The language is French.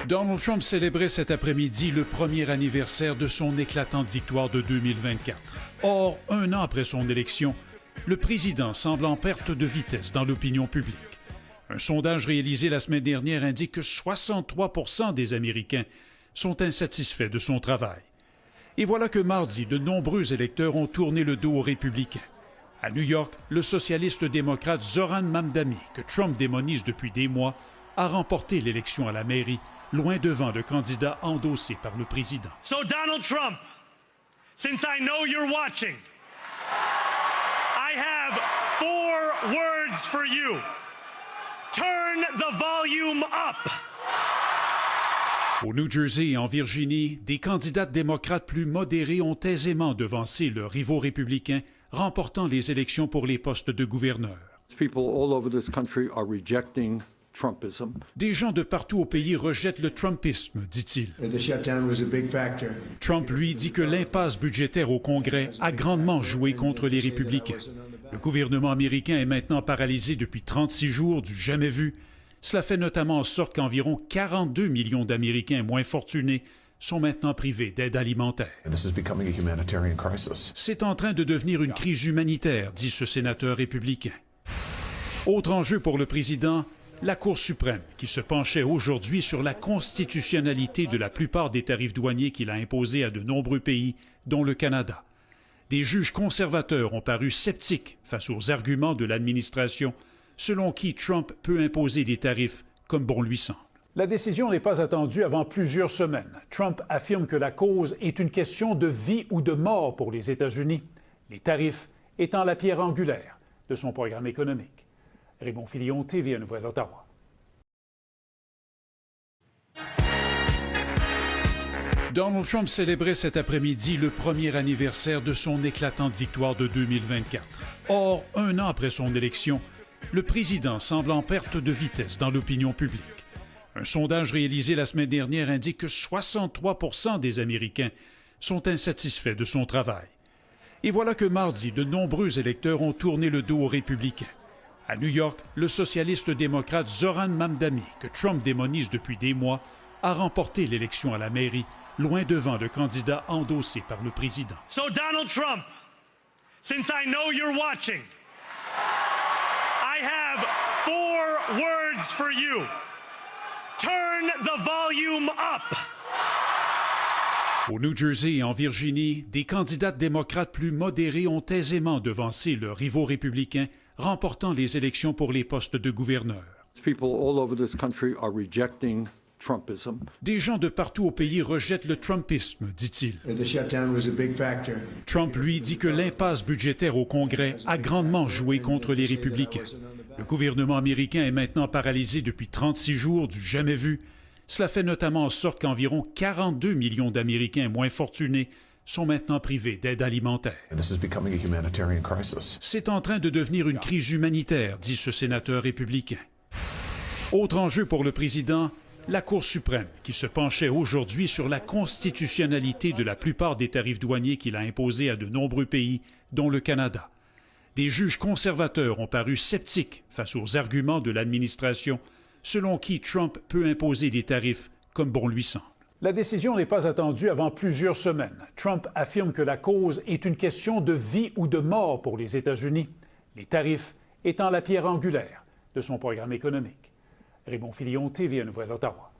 Donald Trump célébrait cet après-midi le premier anniversaire de son éclatante victoire de 2024. Or, un an après son élection, le président semble en perte de vitesse dans l'opinion publique. Un sondage réalisé la semaine dernière indique que 63% des Américains sont insatisfaits de son travail. Et voilà que mardi, de nombreux électeurs ont tourné le dos aux républicains. À New York, le socialiste démocrate Zoran Mamdani, que Trump démonise depuis des mois, a remporté l'élection à la mairie, loin devant le candidat endossé par le président. So Donald Trump, since I know you're watching, I have 4 words for you. Turn the volume up. Au New Jersey et en Virginie, des candidats démocrates plus modérés ont aisément devancé leurs rivaux républicains, remportant les élections pour les postes de gouverneur. People all over this country are rejecting Trumpism. Des gens de partout au pays rejettent le Trumpisme, dit-il. Trump, lui, dit que l'impasse budgétaire au Congrès a grandement joué contre les républicains. Le gouvernement américain est maintenant paralysé depuis 36 jours, du jamais vu. Cela fait notamment en sorte qu'environ 42 millions d'Américains moins fortunés sont maintenant privés d'aide alimentaire. C'est en train de devenir une crise humanitaire, dit ce sénateur républicain. Autre enjeu pour le président, la Cour suprême, qui se penchait aujourd'hui sur la constitutionnalité de la plupart des tarifs douaniers qu'il a imposés à de nombreux pays, dont le Canada. Des juges conservateurs ont paru sceptiques face aux arguments de l'administration, selon qui Trump peut imposer des tarifs comme bon lui semble. La décision n'est pas attendue avant plusieurs semaines. Trump affirme que la cause est une question de vie ou de mort pour les États-Unis, les tarifs étant la pierre angulaire de son programme économique. Raymond Filion, TVA Nouvelle-Ottawa. Donald Trump célébrait cet après-midi le premier anniversaire de son éclatante victoire de 2024. Or, un an après son élection, le président semble en perte de vitesse dans l'opinion publique. Un sondage réalisé la semaine dernière indique que 63% des Américains sont insatisfaits de son travail. Et voilà que mardi, de nombreux électeurs ont tourné le dos aux républicains. À New York, le socialiste démocrate Zoran Mamdani, que Trump démonise depuis des mois, a remporté l'élection à la mairie, loin devant le candidat endossé par le président. So Donald Trump, since I know you're watching, I have 4 words for you. Turn the volume up. Au New Jersey et en Virginie, des candidats démocrates plus modérés ont aisément devancé leurs rivaux républicains, remportant les élections pour les postes de gouverneur. People all over this country are rejecting Trumpism. Des gens de partout au pays rejettent le Trumpisme, dit-il. Trump, lui, dit que l'impasse budgétaire au Congrès a grandement joué contre les républicains. Le gouvernement américain est maintenant paralysé depuis 36 jours, du jamais vu. Cela fait notamment en sorte qu'environ 42 millions d'Américains moins fortunés sont maintenant privés d'aide alimentaire. C'est en train de devenir une crise humanitaire, dit ce sénateur républicain. Autre enjeu pour le président, la Cour suprême, qui se penchait aujourd'hui sur la constitutionnalité de la plupart des tarifs douaniers qu'il a imposés à de nombreux pays, dont le Canada. Des juges conservateurs ont paru sceptiques face aux arguments de l'administration, selon qui Trump peut imposer des tarifs comme bon lui semble. La décision n'est pas attendue avant plusieurs semaines. Trump affirme que la cause est une question de vie ou de mort pour les États-Unis, les tarifs étant la pierre angulaire de son programme économique. Raymond Filion, TVA Nouvelle-Ottawa.